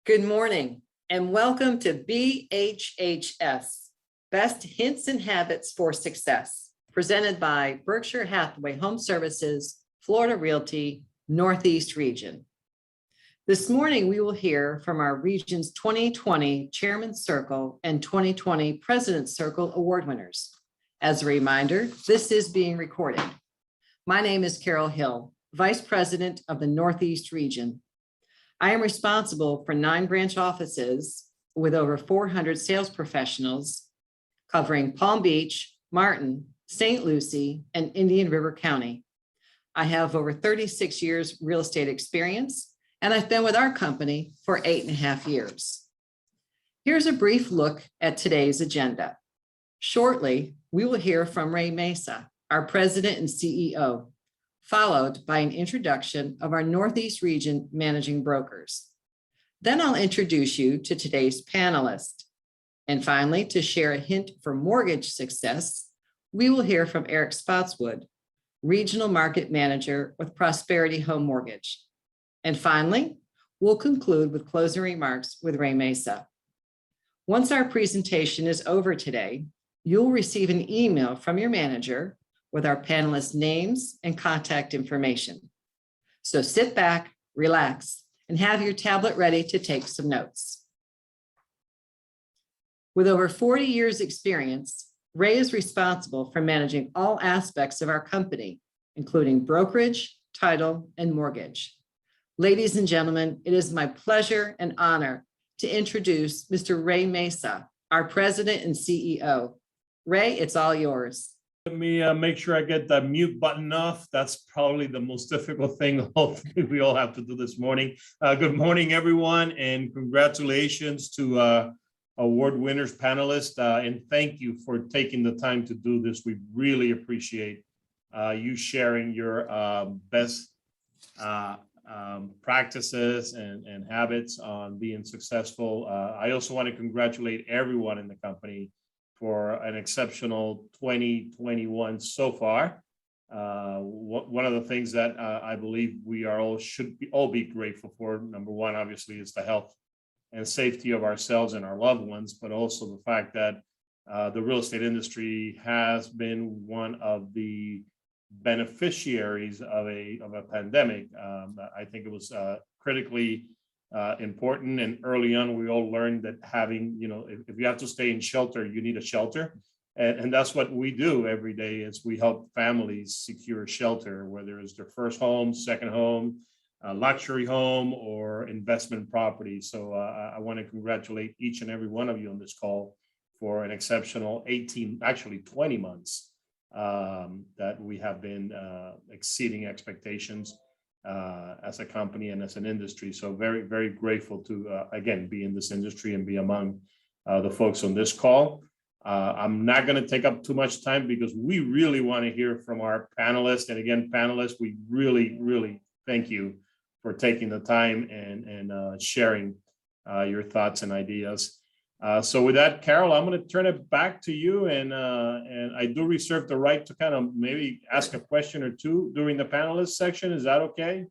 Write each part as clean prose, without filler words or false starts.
Good morning and welcome to BHHS, Best Hints and Habits for Success, presented by Berkshire Hathaway HomeServices, Florida Realty, Northeast Region. This morning, we will hear from our region's 2020 Chairman's Circle and 2020 President's Circle award winners. As a reminder, this is being recorded. My name is Carol Hill, Vice President of the Northeast Region. I am responsible for 9 branch offices with over 400 sales professionals covering Palm Beach, Martin, St. Lucie, and Indian River County. I have over 36 years real estate experience, and I've been with our company for 8.5 years. Here's a brief look at today's agenda. Shortly, we will hear from Ray Mesa, our President and CEO, followed by an introduction of our Northeast Region managing brokers. Then I'll introduce you to today's panelist. And finally, to share a hint for mortgage success, we will hear from Eric Spotswood, Regional Market Manager with Prosperity Home Mortgage. And finally, we'll conclude with closing remarks with Ray Mesa. Once our presentation is over today, you'll receive an email from your manager with our panelists' names and contact information. So sit back, relax, and have your tablet ready to take some notes. With over 40 years experience, Ray is responsible for managing all aspects of our company, including brokerage, title, and mortgage. Ladies and gentlemen, it is my pleasure and honor to introduce Mr. Ray Mesa, our President and CEO. Ray, it's all yours. Let me make sure I get the mute button off. That's probably the most difficult thing hopefully we all have to do this morning. Good morning, everyone, and congratulations to award winners, panelists, and thank you for taking the time to do this. We really appreciate you sharing your best practices and habits on being successful. I also want to congratulate everyone in the company for an exceptional 2021 so far. One of the things that I believe we are should be grateful for, number one, obviously, is the health and safety of ourselves and our loved ones, but also the fact that the real estate industry has been one of the beneficiaries of a pandemic. I think it was critically important, and early on we all learned that having, if you have to stay in shelter, you need a shelter, and that's what we do every day. Is we help families secure shelter, whether it's their first home, second home, luxury home, or investment property. So I want to congratulate each and every one of you on this call for an exceptional 20 months that we have been exceeding expectations as a company and as an industry. So very, very grateful to, again, be in this industry and be among the folks on this call. I'm not going to take up too much time because we really want to hear from our panelists. And again, panelists, we really, really thank you for taking the time and sharing your thoughts and ideas. So with that, Carol, I'm going to turn it back to you, and I do reserve the right to kind of maybe ask a question or two during the panelist section. Is that okay?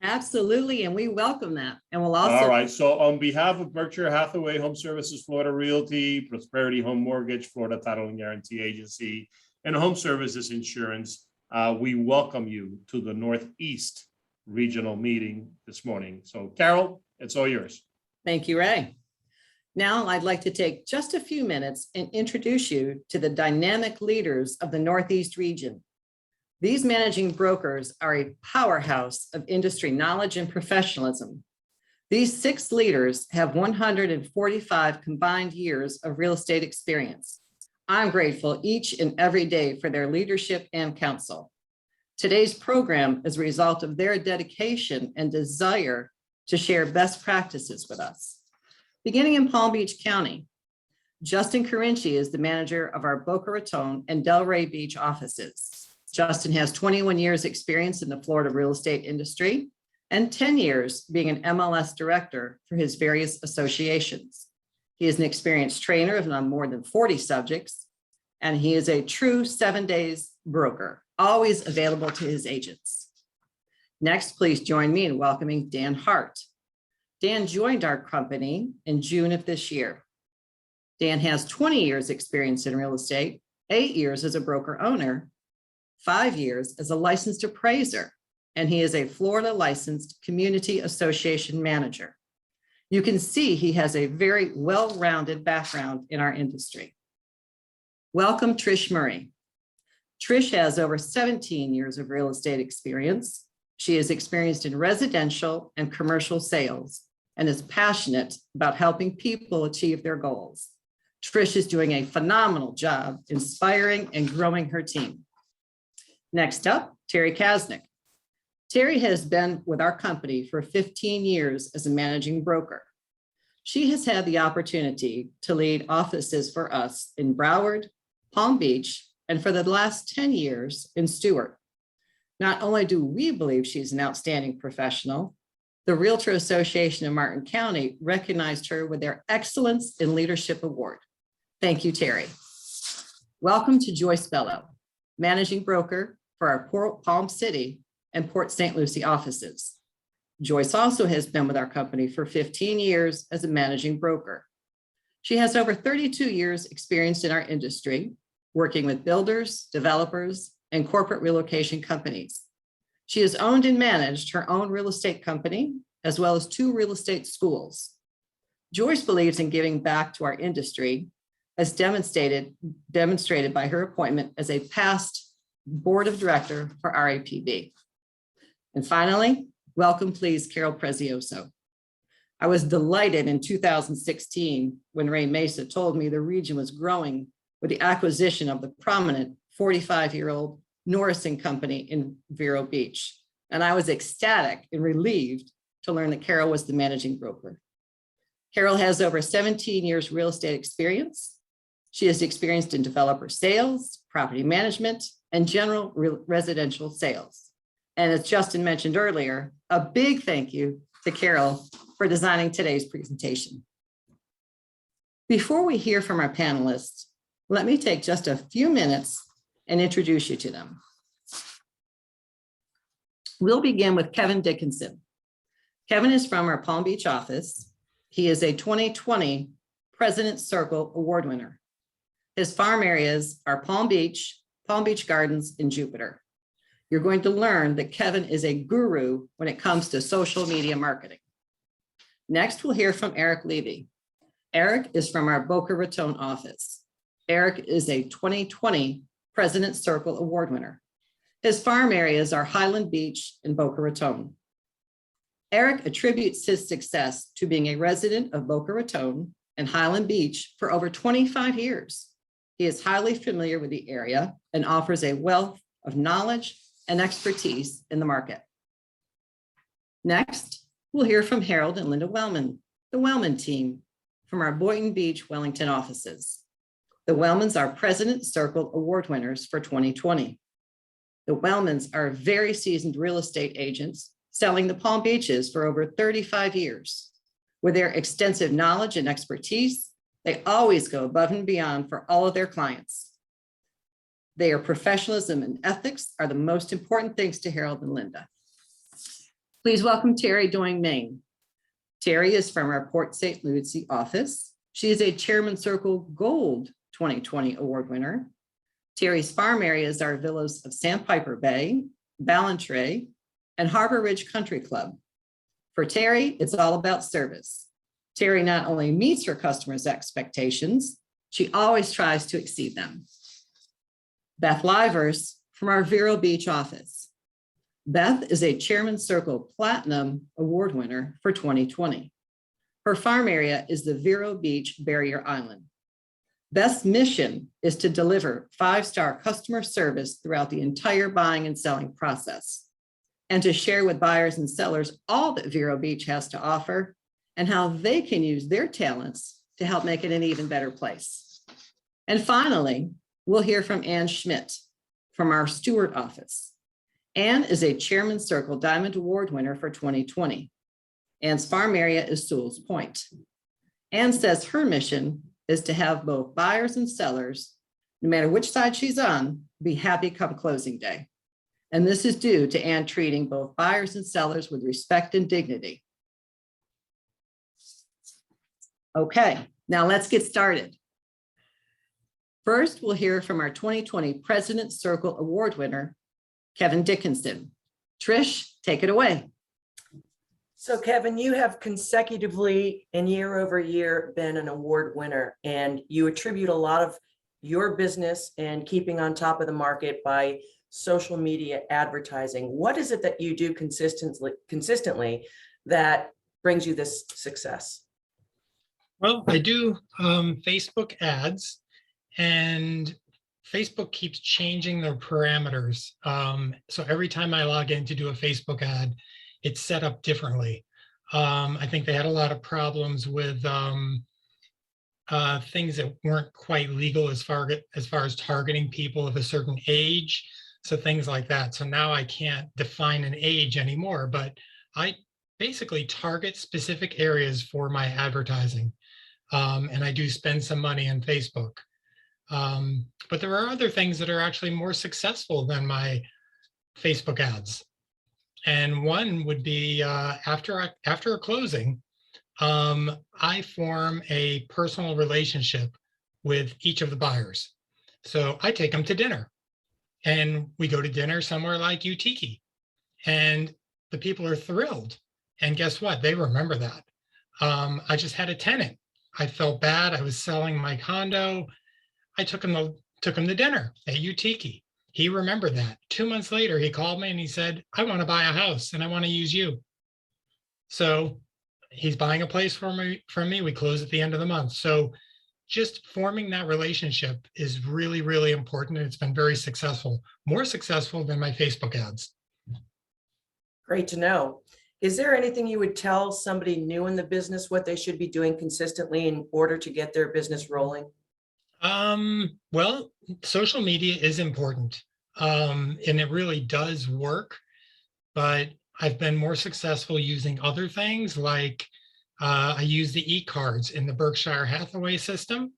Absolutely, and we welcome that. And we'll also— All right, so on behalf of Berkshire Hathaway HomeServices, Florida Realty, Prosperity Home Mortgage, Florida Title and Guarantee Agency, and HomeServices Insurance, we welcome you to the Northeast Regional meeting this morning. So Carol, it's all yours. Thank you, Ray. Now, I'd like to take just a few minutes and introduce you to the dynamic leaders of the Northeast region. These managing brokers are a powerhouse of industry knowledge and professionalism. These 6 leaders have 145 combined years of real estate experience. I'm grateful each and every day for their leadership and counsel. Today's program is a result of their dedication and desire to share best practices with us. Beginning in Palm Beach County, Justin Carinci is the manager of our Boca Raton and Delray Beach offices. Justin has 21 years experience in the Florida real estate industry and 10 years being an MLS director for his various associations. He is an experienced trainer of more than 40 subjects, and he is a true 7 days broker, always available to his agents. Next, please join me in welcoming Dan Hart. Dan joined our company in June of this year. Dan has 20 years experience in real estate, 8 years as a broker owner, 5 years as a licensed appraiser, and he is a Florida licensed community association manager. You can see he has a very well-rounded background in our industry. Welcome, Trish Murray. Trish has over 17 years of real estate experience. She is experienced in residential and commercial sales and is passionate about helping people achieve their goals. Trish is doing a phenomenal job inspiring and growing her team. Next up, Terry Kaznick. Terry has been with our company for 15 years as a managing broker. She has had the opportunity to lead offices for us in Broward, Palm Beach, and for the last 10 years in Stewart. Not only do we believe she's an outstanding professional, the Realtor Association of Martin County recognized her with their Excellence in Leadership Award. Thank you, Terry. Welcome to Joyce Bello, managing broker for our Port Palm City and Port St. Lucie offices. Joyce also has been with our company for 15 years as a managing broker. She has over 32 years experience in our industry, working with builders, developers, and corporate relocation companies. She has owned and managed her own real estate company, as well as 2 real estate schools. Joyce believes in giving back to our industry, as demonstrated by her appointment as a past board of director for RAPB. And finally, welcome, please, Carol Prezioso. I was delighted in 2016 when Ray Mesa told me the region was growing with the acquisition of the prominent 45-year-old Norrison Company in Vero Beach. And I was ecstatic and relieved to learn that Carol was the managing broker. Carol has over 17 years real estate experience. She is experienced in developer sales, property management, and general residential sales. And as Justin mentioned earlier, a big thank you to Carol for designing today's presentation. Before we hear from our panelists, let me take just a few minutes and introduce you to them. We'll begin with Kevin Dickinson. Kevin is from our Palm Beach office. He is a 2020 President's Circle Award winner. His farm areas are Palm Beach Gardens, and Jupiter. You're going to learn that Kevin is a guru when it comes to social media marketing. Next, we'll hear from Eric Levy. Eric is from our Boca Raton office. Eric is a 2020 President's Circle Award winner. His farm areas are Highland Beach and Boca Raton. Eric attributes his success to being a resident of Boca Raton and Highland Beach for over 25 years. He is highly familiar with the area and offers a wealth of knowledge and expertise in the market. Next, we'll hear from Harold and Linda Wellman, the Wellman team from our Boynton Beach, Wellington offices. The Wellmans are President's Circle Award winners for 2020. The Wellmans are very seasoned real estate agents selling the Palm Beaches for over 35 years. With their extensive knowledge and expertise, they always go above and beyond for all of their clients. Their professionalism and ethics are the most important things to Harold and Linda. Please welcome Terry Doing Maine. Terry is from our Port St. Lucie office. She is a Chairman Circle Gold 2020 award winner. Terry's farm areas are villas of Sandpiper Bay, Ballantrae, and Harbor Ridge Country Club. For Terry, it's all about service. Terry not only meets her customers' expectations, she always tries to exceed them. Beth Livers from our Vero Beach office. Beth is a Chairman Circle Platinum Award winner for 2020. Her farm area is the Vero Beach Barrier Island. Beth's mission is to deliver 5-star customer service throughout the entire buying and selling process, and to share with buyers and sellers all that Vero Beach has to offer and how they can use their talents to help make it an even better place. And finally, we'll hear from Ann Schmidt from our Stewart office. Ann is a Chairman Circle Diamond Award winner for 2020. Ann's farm area is Sewell's Point. Ann says her mission is to have both buyers and sellers, no matter which side she's on, be happy come closing day. And this is due to Ann treating both buyers and sellers with respect and dignity. Okay, now let's get started. First, we'll hear from our 2020 President's Circle Award winner, Kevin Dickinson. Trish, take it away. So Kevin, you have consecutively and year over year been an award winner, and you attribute a lot of your business and keeping on top of the market by social media advertising. What is it that you do consistently that brings you this success? Well, I do Facebook ads, and Facebook keeps changing their parameters. So every time I log in to do a Facebook ad, it's set up differently. I think they had a lot of problems with things that weren't quite legal as far as targeting people of a certain age. So things like that. So now I can't define an age anymore, but I basically target specific areas for my advertising. And I do spend some money on Facebook. But there are other things that are actually more successful than my Facebook ads. And one would be after a closing, I form a personal relationship with each of the buyers. So I take them to dinner, and we go to dinner somewhere like Utiki, and the people are thrilled. And guess what? They remember that. I just had a tenant. I felt bad. I was selling my condo. I took him to dinner at Utiki. He remembered that. 2 months later, he called me and he said, I want to buy a house and I want to use you. So he's buying a place from me. We close at the end of the month. So just forming that relationship is really, really important. And it's been very successful, more successful than my Facebook ads. Great to know. Is there anything you would tell somebody new in the business what they should be doing consistently in order to get their business rolling? Well, social media is important, and it really does work, but I've been more successful using other things like I use the e-cards in the Berkshire Hathaway system.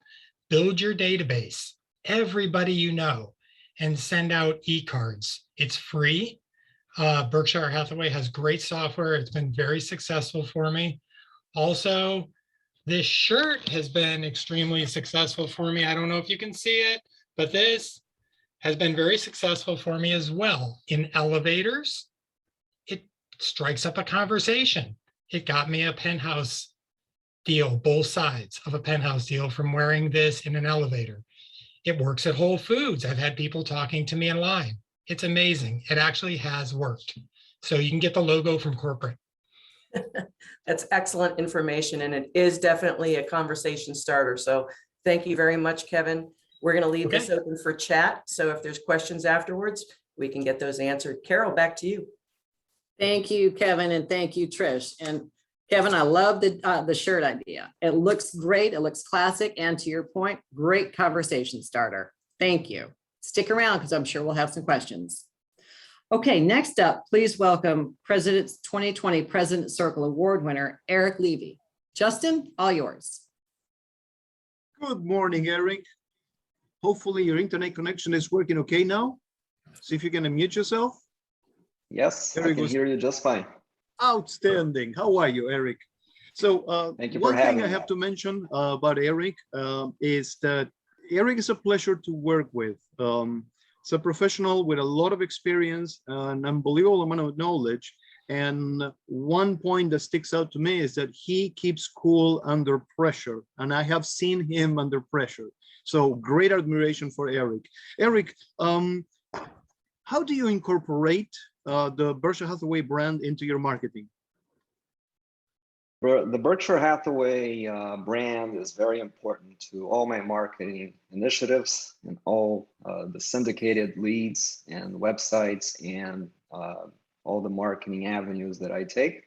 Build your database, everybody you know, and send out e-cards. It's free. Berkshire Hathaway has great software. It's been very successful for me. Also, this shirt has been extremely successful for me. I don't know if you can see it, but this has been very successful for me as well. In elevators, it strikes up a conversation. It got me a penthouse deal, both sides of a penthouse deal from wearing this in an elevator. It works at Whole Foods. I've had people talking to me in line. It's amazing. It actually has worked. So you can get the logo from corporate. That's excellent information, and it is definitely a conversation starter. So thank you very much, Kevin. We're going to leave this open for chat. So if there's questions afterwards, we can get those answered. Carol, back to you. Thank you, Kevin, and thank you, Trish. And Kevin, I love the shirt idea. It looks great. It looks classic. And to your point, great conversation starter. Thank you. Stick around because I'm sure we'll have some questions. Okay, next up, please welcome President's 2020 President's Circle Award winner, Eric Levy. Justin, all yours. Good morning, Eric. Hopefully your internet connection is working okay now. See if you can unmute yourself. Yes, Very I can good. hear you just fine. Outstanding. How are you, Eric? So Thank you for one thing having I me. have to mention about Eric is that Eric is a pleasure to work with. He's a professional with a lot of experience, an unbelievable amount of knowledge. And one point that sticks out to me is that he keeps cool under pressure. And I have seen him under pressure. So great admiration for Eric. Eric, how do you incorporate the Berkshire Hathaway brand into your marketing? The Berkshire Hathaway brand is very important to all my marketing initiatives and all the syndicated leads and websites and all the marketing avenues that I take.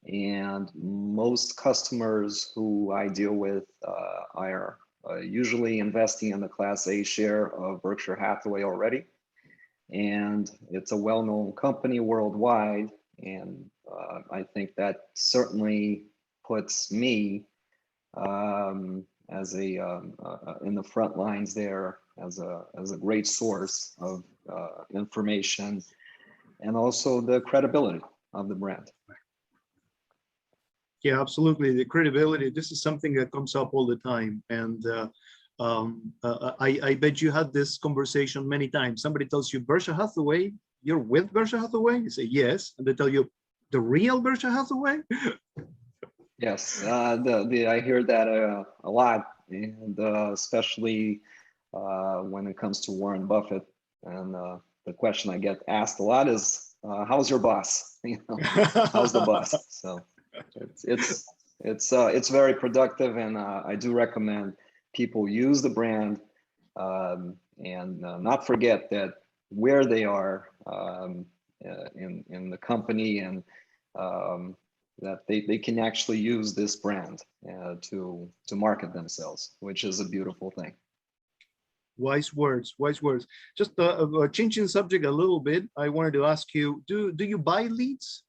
And most customers who I deal with are usually investing in the Class A share of Berkshire Hathaway already. And it's a well-known company worldwide. And I think that certainly puts me as in the front lines there as a great source of information and also the credibility of the brand. Yeah, absolutely. The credibility, this is something that comes up all the time. And I bet you had this conversation many times. Somebody tells you, Berkshire Hathaway, you're with Berkshire Hathaway? You say, yes. And they tell you, the real Berkshire Hathaway? Yes, I hear that a lot, and especially when it comes to Warren Buffett. And the question I get asked a lot is, "How's your boss? You know, how's the boss?" So it's very productive, and I do recommend people use the brand and not forget that where they are in the company, and that they can actually use this brand to market themselves, which is a beautiful thing. Wise words, wise words. Just changing subject a little bit, I wanted to ask you, do you buy leads?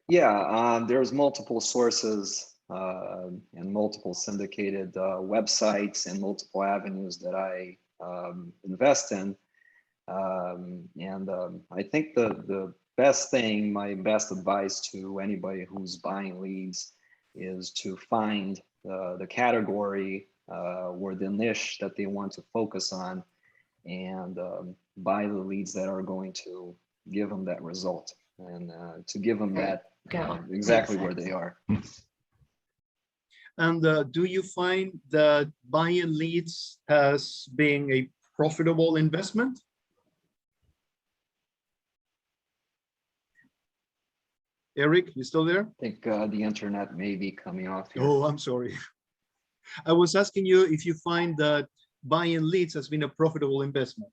Yeah, there's multiple sources and multiple syndicated websites and multiple avenues that I invest in. I think the best thing, my best advice to anybody who's buying leads is to find the category or the niche that they want to focus on, and buy the leads that are going to give them that result, and to give them that exactly where they are. And do you find that buying leads as being a profitable investment? Eric, you still there? I think the internet may be coming off here. Oh, I'm sorry. I was asking you if you find that buying leads has been a profitable investment.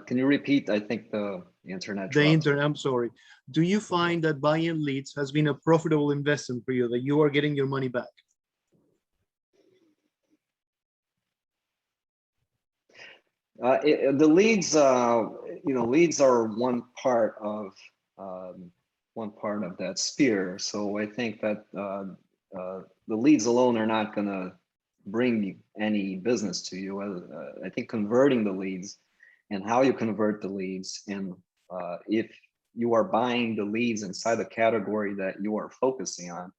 Can you repeat? I think the internet The dropped. internet, I'm sorry. Do you find that buying leads has been a profitable investment for you, that you are getting your money back? The leads, leads are one part of that sphere. So I think that the leads alone are not going to bring any business to you. I think converting the leads and how you convert the leads, and if you are buying the leads inside the category that you are focusing on,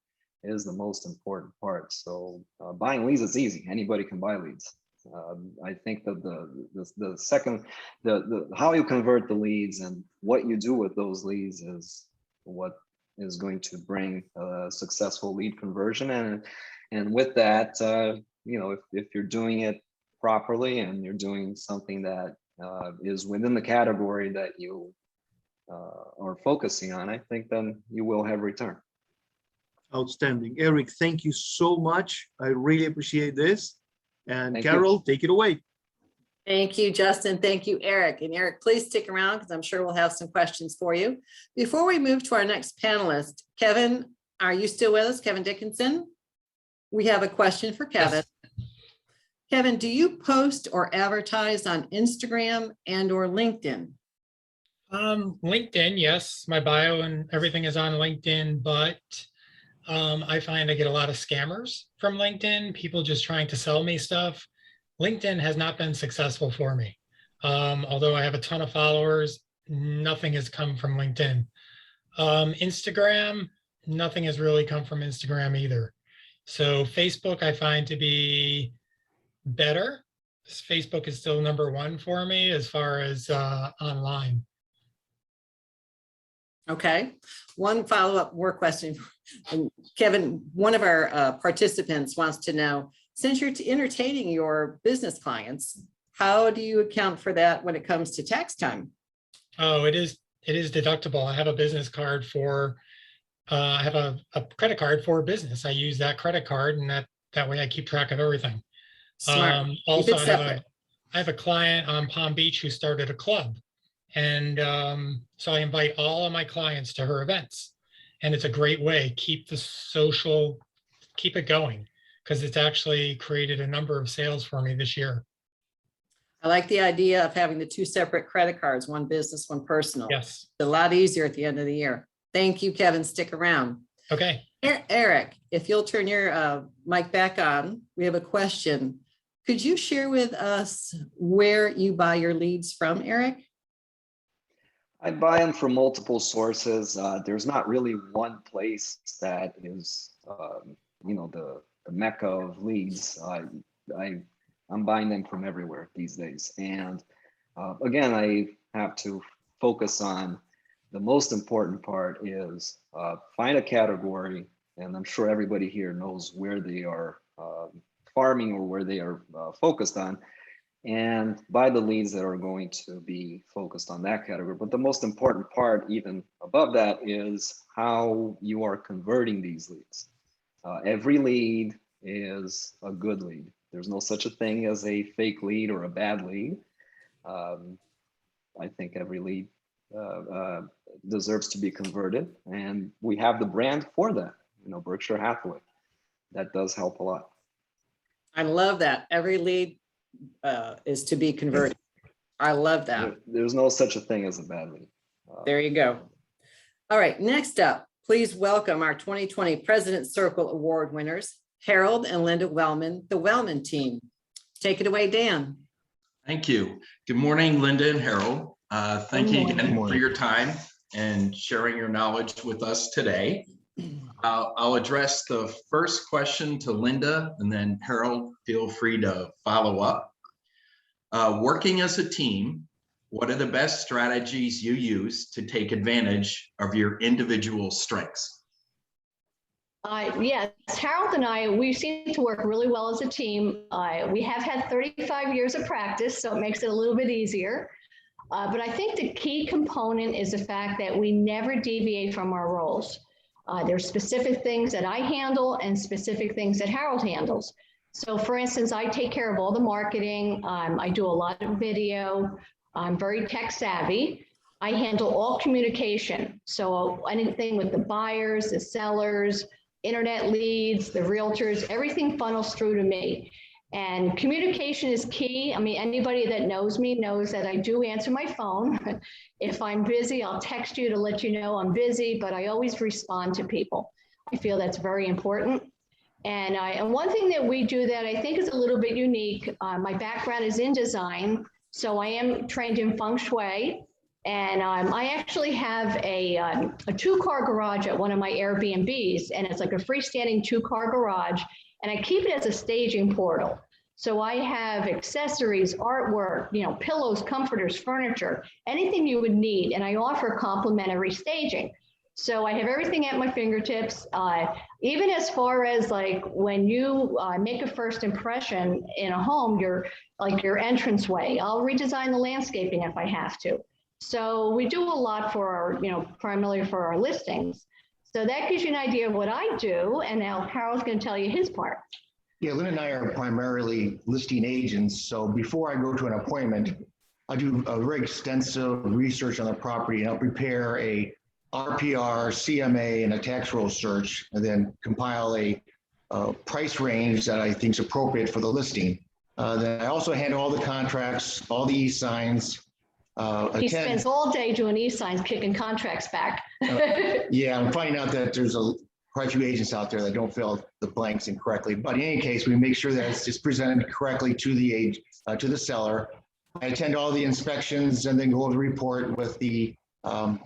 is the most important part. So buying leads is easy. Anybody can buy leads. I think that the second, the how you convert the leads and what you do with those leads is what is going to bring a successful lead conversion. And with that, if you're doing it properly and you're doing something that is within the category that you are focusing on, I think then you will have return. Outstanding. Eric, thank you so much. I really appreciate this. And Thank Carol, you. take it away. Thank you, Justin. Thank you, Eric. And Eric, please stick around because I'm sure we'll have some questions for you. Before we move to our next panelist, Kevin, are you still with us? Kevin Dickinson? We have a question for Kevin. Yes. Kevin, do you post or advertise on Instagram and or LinkedIn? LinkedIn, yes. My bio and everything is on LinkedIn, but I find I get a lot of scammers from LinkedIn, people just trying to sell me stuff. LinkedIn has not been successful for me. Although I have a ton of followers, nothing has come from LinkedIn. Instagram, nothing has really come from Instagram either. So Facebook, I find to be better. Facebook is still #1 for me as far as online. Okay, one follow-up more question. And Kevin, one of our participants wants to know, since you're entertaining your business clients, how do you account for that when it comes to tax time? Oh, it is deductible. I have a business card for, I have a credit card for business. I use that credit card, and that way I keep track of everything. Smart. Keep Also, it separate. I have a client on Palm Beach who started a club. And so I invite all of my clients to her events. And it's a great way, keep the social, keep it going, because it's actually created a number of sales for me this year. I like the idea of having the 2 separate credit cards, one business, one personal. Yes. It's a lot easier at the end of the year. Thank you, Kevin. Stick around. Okay. Eric, if you'll turn your mic back on, we have a question. Could you share with us where you buy your leads from, Eric? I buy them from multiple sources. There's not really one place that is, the mecca of leads. I'm buying them from everywhere these days. And again, I have to focus on the most important part is find a category, and I'm sure everybody here knows where they are farming or where they are focused on, and buy the leads that are going to be focused on that category. But the most important part, even above that, is how you are converting these leads. Every lead is a good lead. There's no such a thing as a fake lead or a bad lead. I think every lead deserves to be converted, and we have the brand for that. Berkshire Hathaway. That does help a lot. I love that. Every lead is to be converted. I love that. There's no such a thing as a bad lead. There you go. All right, next up, please welcome our 2020 President's Circle Award winners, Harold and Linda Wellman, the Wellman team. Take it away, Dan. Thank you. Good morning, Linda and Harold. Thank you again for your time and sharing your knowledge with us today. I'll address the first question to Linda, and then Harold, feel free to follow up. Working as a team, what are the best strategies you use to take advantage of your individual strengths? Yes, Harold and I, we seem to work really well as a team. We have had 35 years of practice, so it makes it a little bit easier. But I think the key component is the fact that we never deviate from our roles. There's specific things that I handle and specific things that Harold handles. So for instance, I take care of all the marketing. I do a lot of video. I'm very tech savvy. I handle all communication. So anything with the buyers, the sellers, internet leads, the realtors, everything funnels through to me. And communication is key. I mean, anybody that knows me knows that I do answer my phone. If I'm busy, I'll text you to let you know I'm busy, but I always respond to people. I feel that's very important. And one thing that we do that I think is a little bit unique, my background is in design, so I am trained in feng shui. And I actually have a 2-car garage at one of my Airbnbs, and it's like a freestanding 2-car garage, and I keep it as a staging portal. So I have accessories, artwork, pillows, comforters, furniture, anything you would need, and I offer complimentary staging. So I have everything at my fingertips, even as far as like when you make a first impression in a home, your entranceway, I'll redesign the landscaping if I have to. So we do a lot for our, primarily for our listings. So that gives you an idea of what I do. And now Harold's going to tell you his part. Yeah, Lynn and I are primarily listing agents. So before I go to an appointment, I do a very extensive research on the property, and I'll prepare a RPR, CMA, and a tax roll search, and then compile a price range that I think is appropriate for the listing. Then I also handle all the contracts, all the e-signs. He spends all day doing e-signs, kicking contracts back. Yeah, I'm finding out that there's quite a few agents out there that don't fill the blanks incorrectly. But in any case, we make sure that it's presented correctly to the seller. I attend all the inspections and then go over the report with the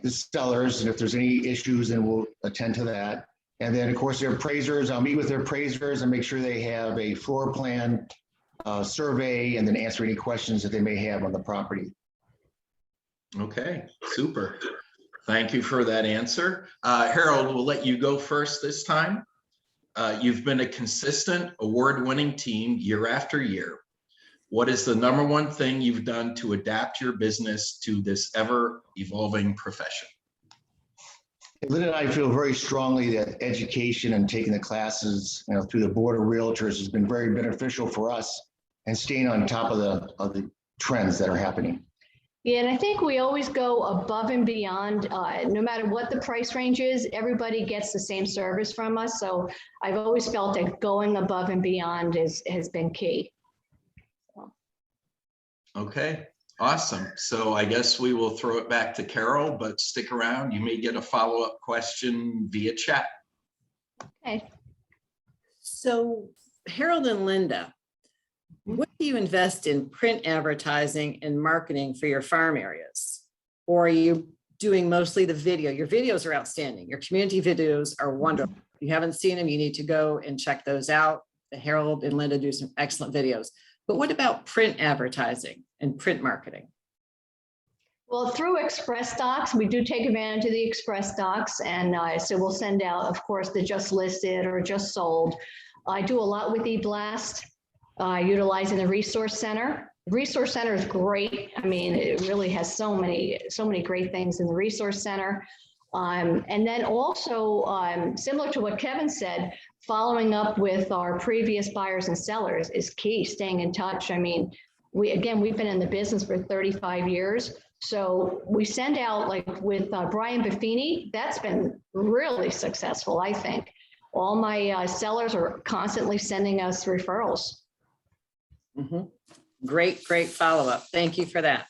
sellers, and if there's any issues, then we'll attend to that. And then, of course, their appraisers, I'll meet with their appraisers and make sure they have a floor plan survey, and then answer any questions that they may have on the property. Okay, super. Thank you for that answer. Harold, we'll let you go first this time. You've been a consistent award-winning team year after year. What is the #1 thing you've done to adapt your business to this ever-evolving profession? Lynn and I feel very strongly that education and taking the classes, through the Board of Realtors has been very beneficial for us, and staying on top of the trends that are happening. Yeah, and I think we always go above and beyond, no matter what the price range is, everybody gets the same service from us. So I've always felt that going above and beyond has been key. Okay, awesome. So I guess we will throw it back to Carol, but stick around. You may get a follow-up question via chat. Okay. So Harold and Linda, what do you invest in print advertising and marketing for your farm areas? Or are you doing mostly the video. Your videos are outstanding. Your community videos are wonderful. If you haven't seen them, you need to go and check those out. The Harold and Linda do some excellent videos. But what about print advertising and print marketing? Well, through Express Docs, we do take advantage of the Express Docs. And so we'll send out, of course, the just listed or just sold. I do a lot with eBlast, utilizing the Resource Center. The Resource Center is great. I mean, it really has so many great things in the Resource Center. And then also, similar to what Kevin said, following up with our previous buyers and sellers is key, staying in touch. I mean, we've been in the business for 35 years. So we send out, like with Brian Buffini, that's been really successful, I think. All my sellers are constantly sending us referrals. Mm-hmm. Great follow-up. Thank you for that.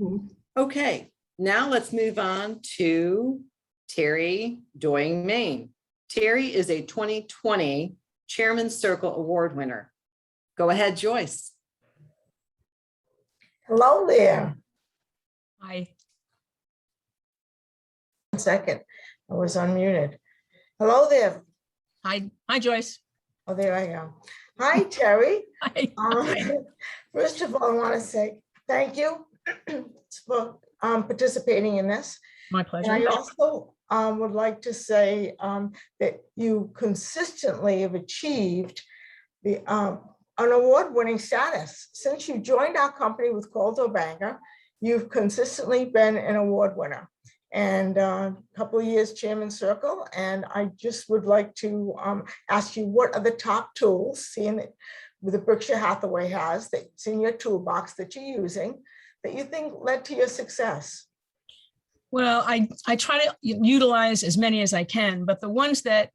Mm-hmm. Okay, now let's move on to Terry Doing Maine. Terry is a 2020 Chairman's Circle Award winner. Go ahead, Joyce. Hello there. Hi. 1 second, I was unmuted. Hello there. Hi, Joyce. Oh, there I am. Hi, Terry. Hi. First of all, I want to say thank you for participating in this. My pleasure. And I also would like to say that you consistently have achieved the an award-winning status. Since you joined our company with Coldwell Banker, you've consistently been an award winner. And a couple of years Chairman Circle. And I just would like to ask you, what are the top tools, seeing that the Berkshire Hathaway has, that's in your toolbox that you're using, that you think led to your success? Well, I try to utilize as many as I can, but the ones that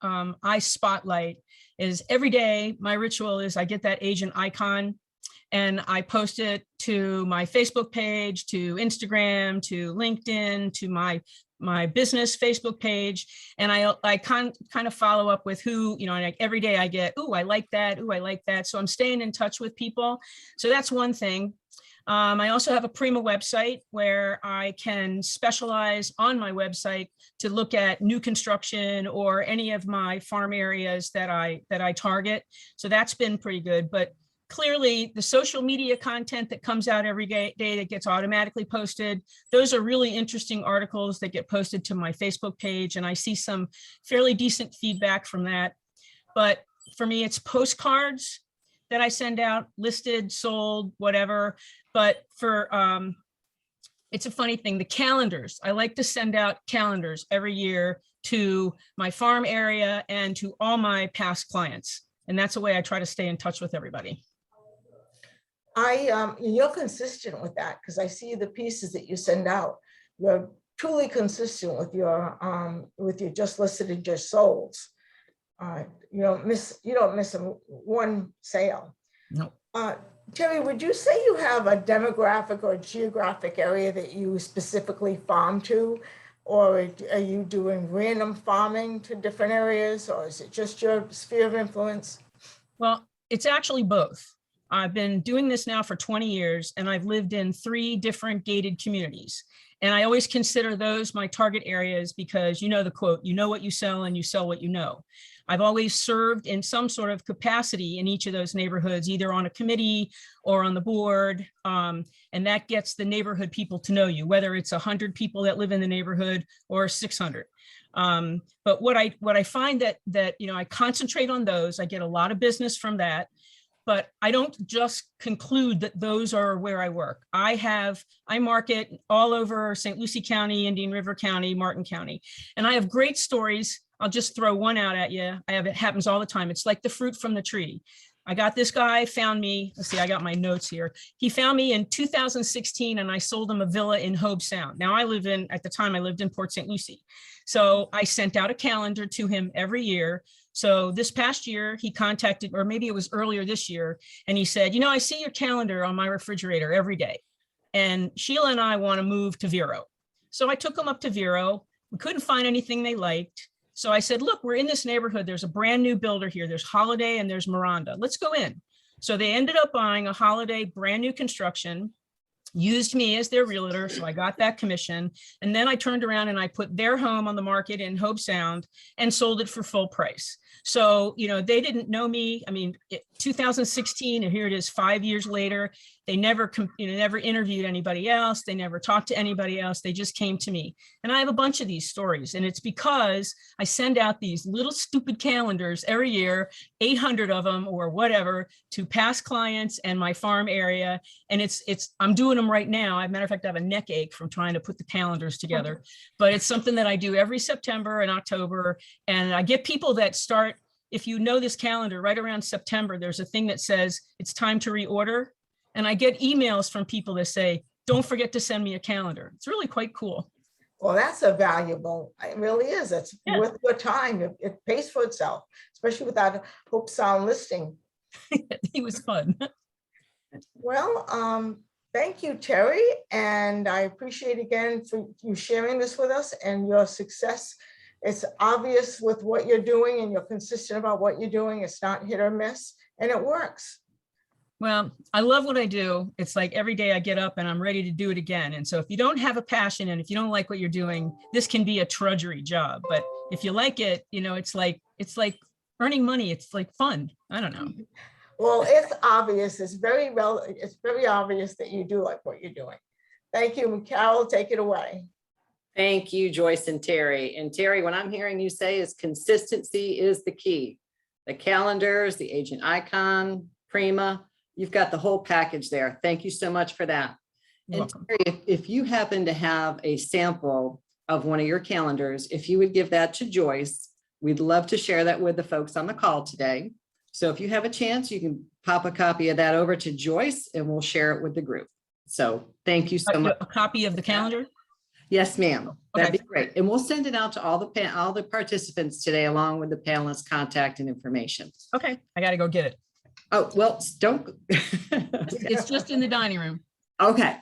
I spotlight is every day. My ritual is I get that agent icon and I post it to my Facebook page, to Instagram, to LinkedIn, to my business Facebook page. And I kind of follow up with who, like every day I get, ooh, I like that. Ooh, I like that. So I'm staying in touch with people. So that's one thing. I also have a Prima website where I can specialize on my website to look at new construction or any of my farm areas that I target. So that's been pretty good. But clearly, the social media content that comes out every day that gets automatically posted, those are really interesting articles that get posted to my Facebook page, and I see some fairly decent feedback from that. But for me, it's postcards that I send out, listed, sold, whatever. But for, it's a funny thing, the calendars, I like to send out calendars every year to my farm area and to all my past clients. And that's the way I try to stay in touch with everybody. You're consistent with that because I see the pieces that you send out. You're truly consistent with your just listed and just solds. You don't miss one sale. No. Terry, would you say you have a demographic or geographic area that you specifically farm to, or are you doing random farming to different areas, or is it just your sphere of influence? Well, it's actually both. I've been doing this now for 20 years, and I've lived in 3 different gated communities. And I always consider those my target areas because you know the quote, you know what you sell and you sell what you know. I've always served in some sort of capacity in each of those neighborhoods, either on a committee or on the board. And that gets the neighborhood people to know you, whether it's 100 people that live in the neighborhood or 600. But what I find that I concentrate on those. I get a lot of business from that. But I don't just conclude that those are where I work. I market all over St. Lucie County, Indian River County, Martin County, and I have great stories. I'll just throw one out at you. It happens all the time. It's like the fruit from the tree. I got this guy found me. Let's see, I got my notes here. He found me in 2016 and I sold him a villa in Hobe Sound. Now at the time I lived in Port St. Lucie. So I sent out a calendar to him every year. So this past year he contacted, or maybe it was earlier this year, and he said, I see your calendar on my refrigerator every day. And Sheila and I want to move to Vero. So I took them up to Vero. We couldn't find anything they liked. So I said, look, we're in this neighborhood. There's a brand new builder here. There's Holiday and there's Miranda. Let's go in. So they ended up buying a Holiday brand new construction. used me as their realtor. So I got that commission. And then I turned around and I put their home on the market in Hope Sound and sold it for full price. So, they didn't know me. I mean, 2016, and here it is 5 years later. They never, never interviewed anybody else. They never talked to anybody else. They just came to me. And I have a bunch of these stories. And it's because I send out these little stupid calendars every year, 800 of them or whatever, to past clients and my farm area. And I'm doing them right now. As a matter of fact, I have a neck ache from trying to put the calendars together, but it's something that I do every September and October. And I get people that start, if you know this calendar, right around September, there's a thing that says it's time to reorder. And I get emails from people that say, don't forget to send me a calendar. It's really quite cool. Well, that's a valuable, it really is. It's worth your time. It pays for itself, especially with that Hope Sound listing. It was fun. Well, thank you, Terry. And I appreciate again for you sharing this with us and your success. It's obvious with what you're doing and you're consistent about what you're doing. It's not hit or miss and it works. Well, I love what I do. It's like every day I get up and I'm ready to do it again. And so if you don't have a passion and if you don't like what you're doing, this can be a trudgery job. But if you like it, it's like earning money. It's like fun. I don't know. Well, it's obvious. It's very obvious that you do like what you're doing. Thank you. Carol, take it away. Thank you, Joyce and Terry. And Terry, what I'm hearing you say is consistency is the key. The calendars, the agent icon, Prima, you've got the whole package there. Thank you so much for that. You're And welcome. Terry, if you happen to have a sample of one of your calendars, if you would give that to Joyce, we'd love to share that with the folks on the call today. So if you have a chance, you can pop a copy of that over to Joyce and we'll share it with the group. So thank you so much. A copy of the calendar? Yes, ma'am. That'd Okay. be great. And we'll send it out to all the participants today, along with the panelists' contact and information. Okay, I got to go get it. Oh, well, don't. It's just in the dining room. Okay.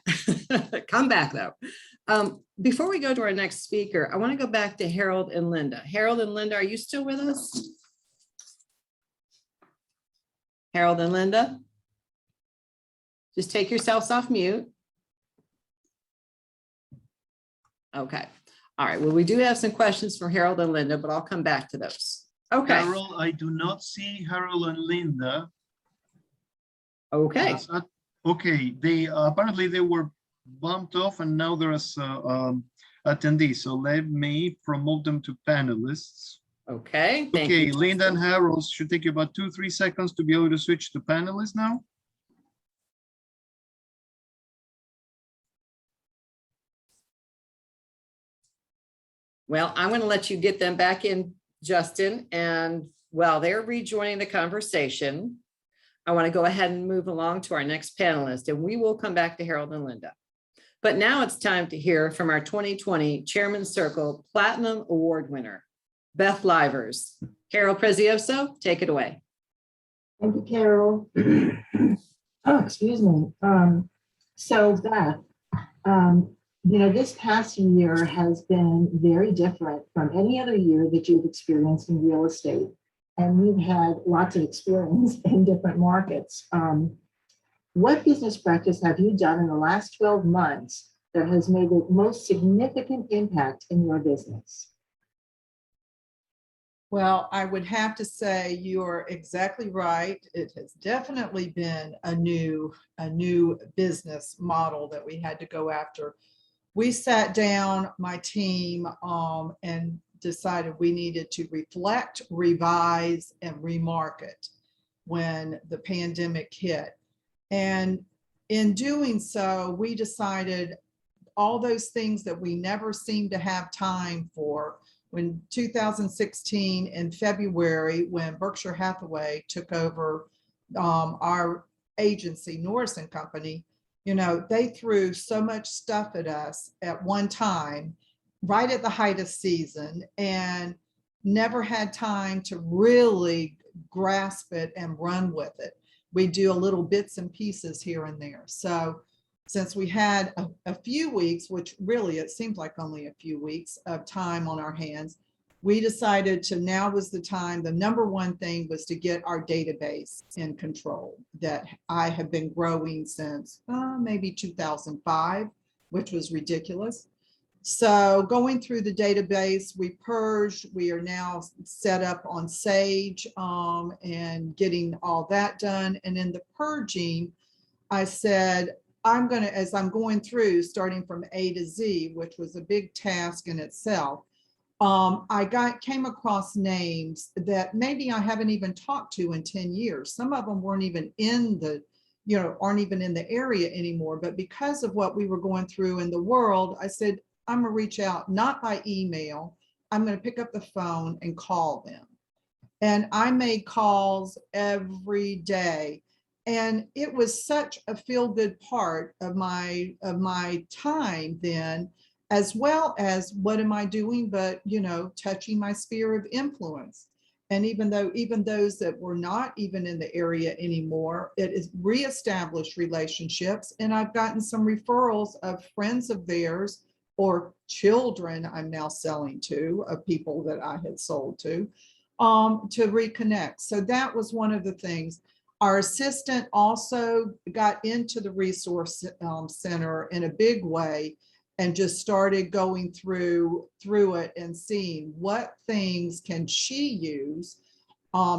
Come back though. Before we go to our next speaker, I want to go back to Harold and Linda. Harold and Linda, are you still with us? Harold and Linda? Just take yourselves off mute. Okay. All right. Well, we do have some questions for Harold and Linda, but I'll come back to those. Okay. Harold, I do not see Harold and Linda. Okay. Okay, they apparently they were bumped off and now they're as attendees. So let me promote them to panelists. Okay. Thank Okay, you. Linda and Harold should take you about 2-3 seconds to be able to switch to panelists now. Well, I'm going to let you get them back in, Justin. And while they're rejoining the conversation, I want to go ahead and move along to our next panelist, and we will come back to Harold and Linda. But now it's time to hear from our 2020 Chairman's Circle Platinum Award winner, Beth Livers. Carol Prezioso, take it away. Thank you, Carol. Oh, excuse me. So Beth, this past year has been very different from any other year that you've experienced in real estate. And you've had lots of experience in different markets. What business practice have you done in the last 12 months that has made the most significant impact in your business? Well, I would have to say you're exactly right. It has definitely been a new business model that we had to go after. We sat down, my team, and decided we needed to reflect, revise, and remarket when the pandemic hit. And in doing so, we decided all those things that we never seemed to have time for. When 2016 in February, when Berkshire Hathaway took over our agency, Norris and Company, they threw so much stuff at us at one time, right at the height of season, and never had time to really grasp it and run with it. We do a little bits and pieces here and there. So since we had a few weeks, which really it seems like only a few weeks of time on our hands, we decided to now was the time. The number one thing was to get our database in control that I have been growing since maybe 2005, which was ridiculous. So going through the database, we purged, we are now set up on Sage and getting all that done. And in the purging, I said, I'm going to, as I'm going through, starting from A to Z, which was a big task in itself, came across names that maybe I haven't even talked to in 10 years. Some of them weren't even in the, aren't even in the area anymore. But because of what we were going through in the world, I said, I'm gonna reach out, not by email. I'm gonna pick up the phone and call them. And I made calls every day. And it was such a feel-good part of my time then, as well as what am I doing, but touching my sphere of influence. And even those that were not even in the area anymore, it is reestablished relationships. And I've gotten some referrals of friends of theirs or children I'm now selling to, of people that I had sold to reconnect. So that was one of the things. Our assistant also got into the resource center in a big way and just started going through it and seeing what things can she use,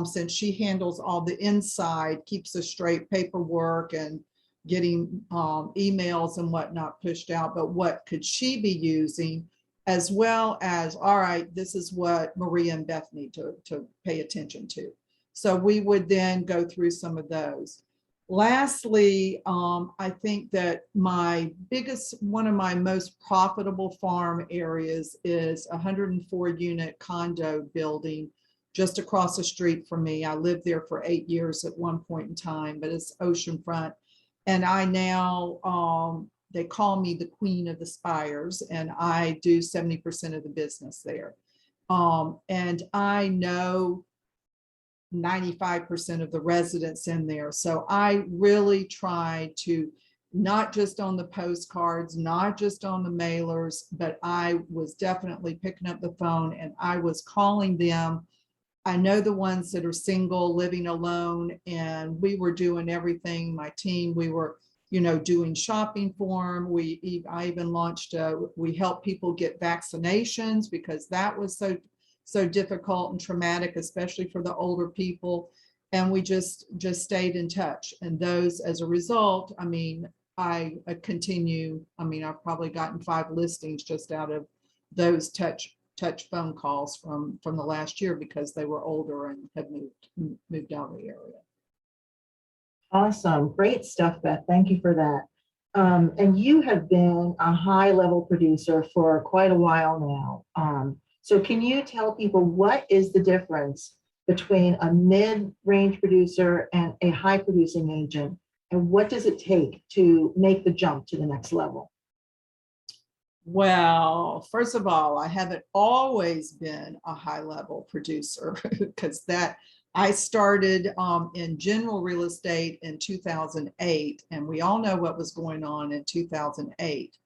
since she handles all the inside, keeps the straight paperwork and getting emails and whatnot pushed out, but what could she be using, as well as, all right, this is what Maria and Beth need to pay attention to. So we would then go through some of those. Lastly, I think that one of my most profitable farm areas is a 104-unit condo building just across the street from me. I lived there for 8 years at one point in time, but it's oceanfront. And I now, they call me the Queen of the Spires, and I do 70% of the business there. And I know 95% of the residents in there. So I really try to, not just on the postcards, not just on the mailers, but I was definitely picking up the phone and I was calling them. I know the ones that are single, living alone, and we were doing everything. My team, we were, doing shopping for them. I even launched, we helped people get vaccinations because that was so difficult and traumatic, especially for the older people. And we just stayed in touch. And those, as a result, I continue. I've probably gotten 5 listings just out of those touch phone calls from the last year because they were older and had moved out of the area. Awesome. Great stuff, Beth. Thank you for that. And you have been a high-level producer for quite a while now. So can you tell people what is the difference between a mid-range producer and a high-producing agent? And what does it take to make the jump to the next level? Well, first of all, I haven't always been a high-level producer because I started in general real estate in 2008, and we all know what was going on in 2008.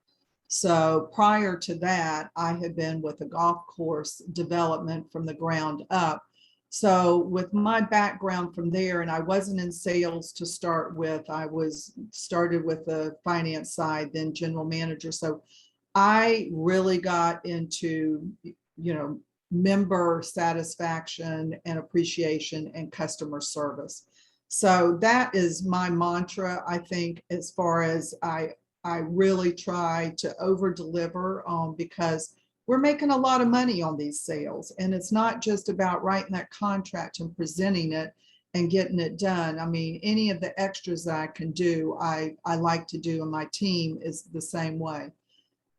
So prior to that, I had been with a golf course development from the ground up. So with my background from there, and I wasn't in sales to start with, I started with the finance side, then general manager. So I really got into, member satisfaction and appreciation and customer service. So that is my mantra, I think, as far as I really try to over deliver because we're making a lot of money on these sales. And it's not just about writing that contract and presenting it and getting it done. Any of the extras that I can do, I like to do, and my team is the same way.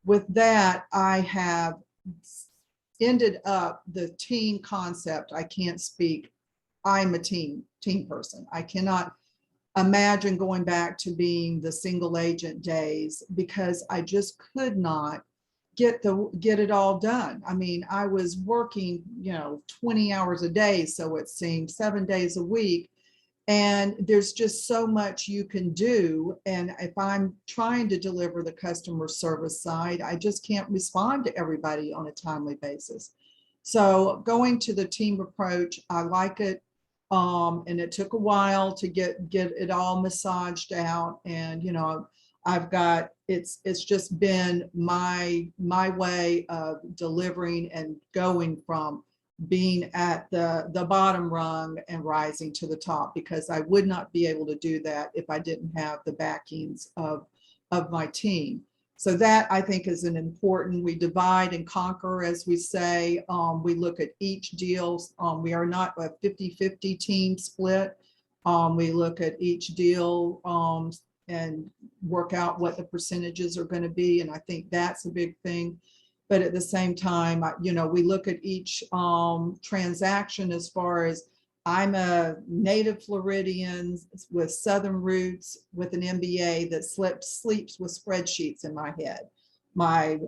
With that, I have ended up the team concept. I can't speak. I'm a team person. I cannot imagine going back to being the single agent days because I just could not get it all done. I was working, 20 hours a day. So it seemed 7 days a week. And there's just so much you can do. And if I'm trying to deliver the customer service side, I just can't respond to everybody on a timely basis. So going to the team approach, I like it. And it took a while to get it all massaged out. And, I've got, it's just been my way of delivering and going from being at the bottom rung and rising to the top, because I would not be able to do that if I didn't have the backings of my team. So that, I think, is an important, we divide and conquer, as we say. We look at each deal. We are not a 50-50 team split. We look at each deal and work out what the percentages are going to be. And I think that's a big thing. But at the same time, we look at each transaction as far as, I'm a native Floridian with Southern roots with an MBA that sleeps with spreadsheets in my head. My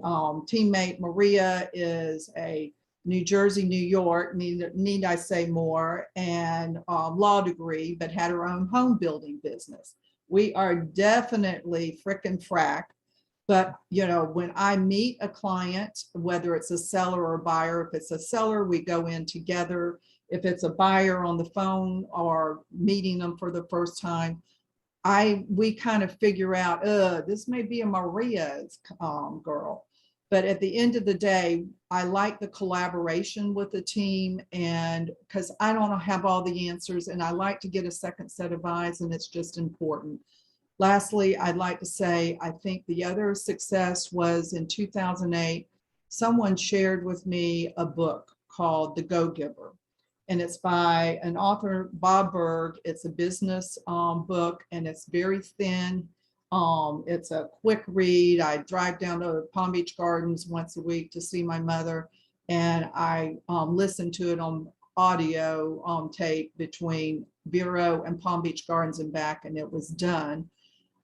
teammate Maria is a New Jersey, New York, need I say more, and law degree, but had her own home building business. We are definitely frickin' frack. But, when I meet a client, whether it's a seller or a buyer, if it's a seller, we go in together. If it's a buyer on the phone or meeting them for the first time, we kind of figure out, this may be a Maria's girl. But at the end of the day, I like the collaboration with the team, and because I don't have all the answers, and I like to get a second set of eyes, and it's just important. Lastly, I'd like to say, I think the other success was in 2008, someone shared with me a book called The Go-Giver. And it's by an author, Bob Berg. It's a business book, and it's very thin. It's a quick read. I drive down to Palm Beach Gardens once a week to see my mother, and I listen to it on audio tape between Vero and Palm Beach Gardens and back, and it was done.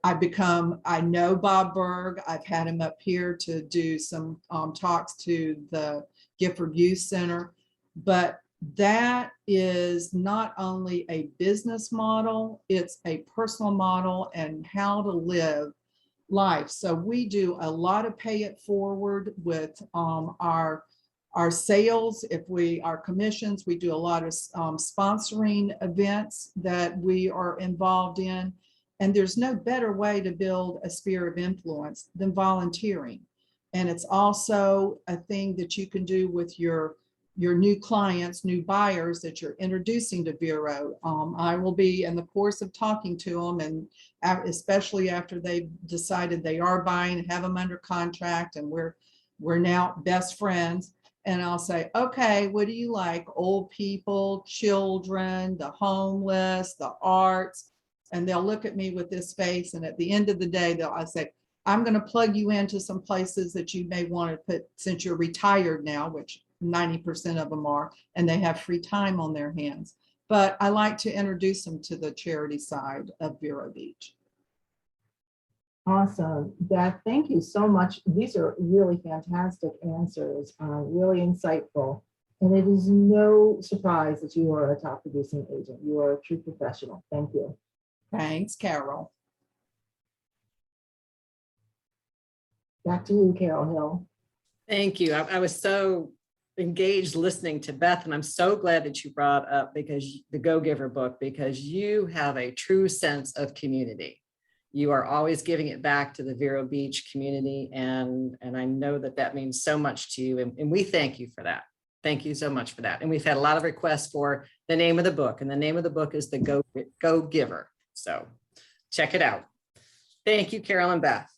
I know Bob Berg. I've had him up here to do some talks to the Gifford Youth Center, but that is not only a business model, it's a personal model and how to live life. So we do a lot of pay it forward with our sales. Our commissions, we do a lot of sponsoring events that we are involved in. And there's no better way to build a sphere of influence than volunteering. And it's also a thing that you can do with your new clients, new buyers that you're introducing to Vero. I will be in the course of talking to them, and especially after they've decided they are buying and have them under contract, and we're now best friends. And I'll say, okay, what do you like? Old people, children, the homeless, the arts. And they'll look at me with this face. And at the end of the day, I say, I'm going to plug you into some places that you may want to put, since you're retired now, which 90% of them are, and they have free time on their hands. But I like to introduce them to the charity side of Vero Beach. Awesome. Beth, thank you so much. These are really fantastic answers, really insightful. And it is no surprise that you are a top producing agent. You are a true professional. Thank you. Thanks, Carol. Back to you, Carol Hill. Thank you. I was so engaged listening to Beth, and I'm so glad that you brought up the Go-Giver book, because you have a true sense of community. You are always giving it back to the Vero Beach community, and I know that means so much to you, and we thank you for that. Thank you so much for that. And we've had a lot of requests for the name of the book, and the name of the book is The Go-Giver. So check it out. Thank you, Carol and Beth.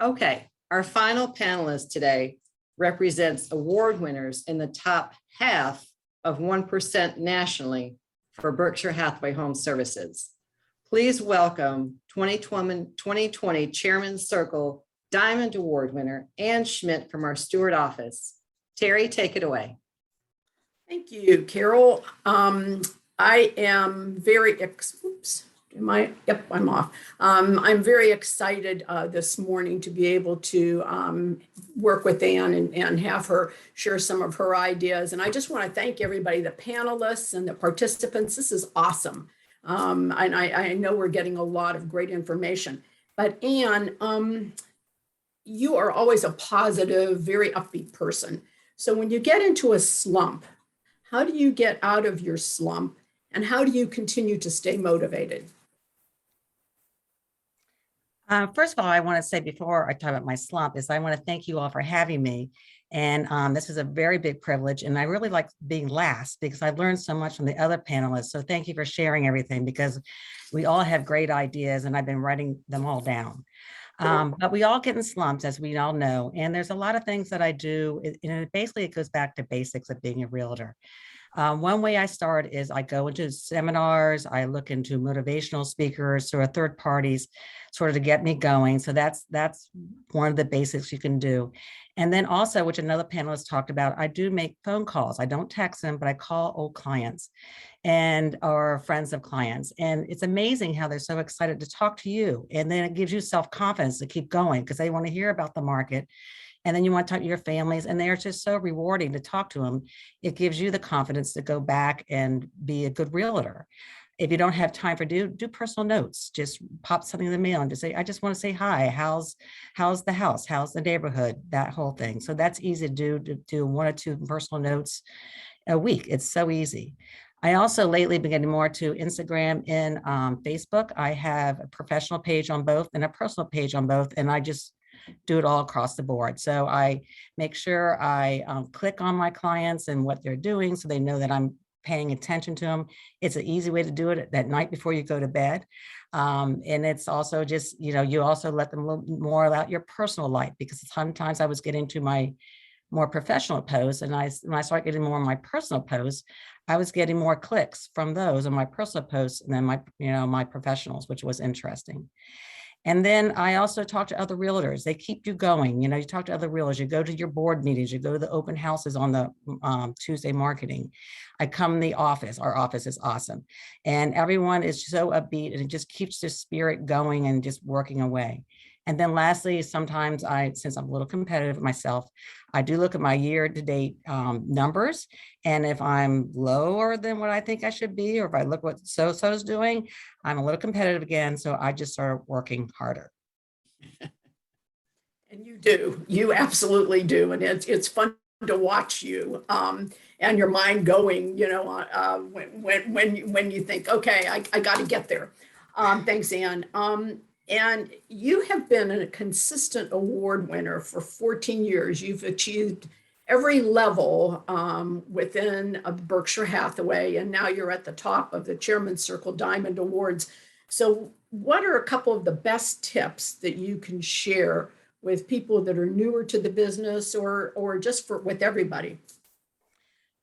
Okay, our final panelist today represents award winners in the top half of 1% nationally for Berkshire Hathaway HomeServices. Please welcome 2020 Chairman's Circle Diamond Award winner Ann Schmidt from our Stewart office. Terry, take it away. Thank you, Carol. I am very, Yep, I'm off. I'm very excited this morning to be able to work with Ann and have her share some of her ideas. And I just want to thank everybody, the panelists and the participants. This is awesome. And I know we're getting a lot of great information. But Ann, you are always a positive, very upbeat person. So when you get into a slump, how do you get out of your slump and how do you continue to stay motivated? First of all, I want to say before I talk about my slump is I want to thank you all for having me. And this is a very big privilege. And I really like being last because I've learned so much from the other panelists. So thank you for sharing everything because we all have great ideas and I've been writing them all down. But we all get in slumps, as we all know. And there's a lot of things that I do. Basically, it goes back to basics of being a realtor. One way I start is I go into seminars, I look into motivational speakers or third parties sort of to get me going. So that's one of the basics you can do. And then also, which another panelist talked about, I do make phone calls. I don't text them, but I call old clients and or friends of clients. And it's amazing how they're so excited to talk to you. And then it gives you self-confidence to keep going because they want to hear about the market. And then you want to talk to your families, and they're just so rewarding to talk to them. It gives you the confidence to go back and be a good realtor. If you don't have time for do personal notes, just pop something in the mail and just say, I just want to say hi. How's the house? How's the neighborhood? That whole thing. So that's easy to do 1 or 2 personal notes a week. It's so easy. I also lately been getting more to Instagram and Facebook. I have a professional page on both and a personal page on both, and I just do it all across the board. So I make sure I click on my clients and what they're doing so they know that I'm paying attention to them. It's an easy way to do it that night before you go to bed. And it's also just, you also let them know more about your personal life because sometimes I was getting to my more professional posts and when I started getting more of my personal posts, I was getting more clicks from those on my personal posts and then my professionals, which was interesting. And then I also talk to other realtors. They keep you going. You talk to other realtors, you go to your board meetings, you go to the open houses on the Tuesday marketing. I come in the office. Our office is awesome. And everyone is so upbeat and it just keeps the spirit going and just working away. And then lastly, sometimes since I'm a little competitive myself, I do look at my year-to-date numbers. And if I'm lower than what I think I should be, or if I look what so-so's doing, I'm a little competitive again. So I just start working harder. And you do, you absolutely do. And it's fun to watch you and your mind going, when you think, okay, I got to get there. Thanks, Ann. And you have been a consistent award winner for 14 years. You've achieved every level within Berkshire Hathaway, and now you're at the top of the Chairman's Circle Diamond Awards. So what are a couple of the best tips that you can share with people that are newer to the business or just with everybody?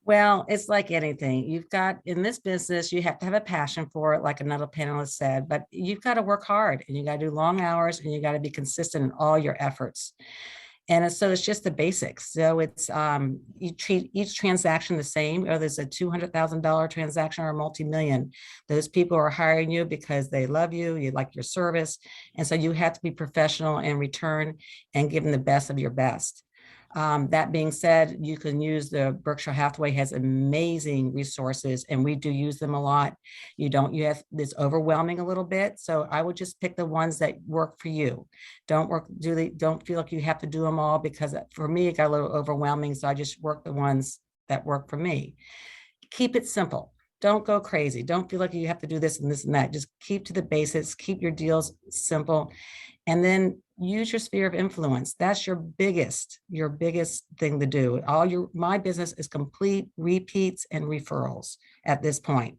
Well, it's like anything. You've got in this business, you have to have a passion for it, like another panelist said, but you've got to work hard and you got to do long hours and you got to be consistent in all your efforts. And so it's just the basics. So it's you treat each transaction the same, whether it's a $200,000 transaction or a multi-million. Those people are hiring you because they love you, you like your service. And so you have to be professional in return and give them the best of your best. That being said, you can use Berkshire Hathaway has amazing resources and we do use them a lot. You have this overwhelming a little bit. So I would just pick the ones that work for you. Don't feel like you have to do them all because for me, it got a little overwhelming. So I just work the ones that work for me. Keep it simple. Don't go crazy. Don't feel like you have to do this and this and that. Just keep to the basics, keep your deals simple. And then use your sphere of influence. That's your biggest thing to do. My business is complete repeats and referrals at this point.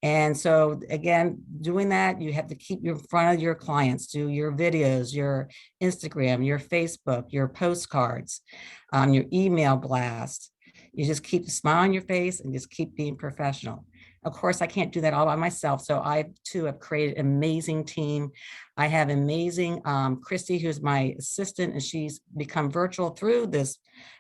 And so again, doing that, you have to keep in front of your clients, do your videos, your Instagram, your Facebook, your postcards, your email blast. You just keep a smile on your face and just keep being professional. Of course, I can't do that all by myself. So I too have created an amazing team. I have amazing Christy, who's my assistant, and she's become virtual through this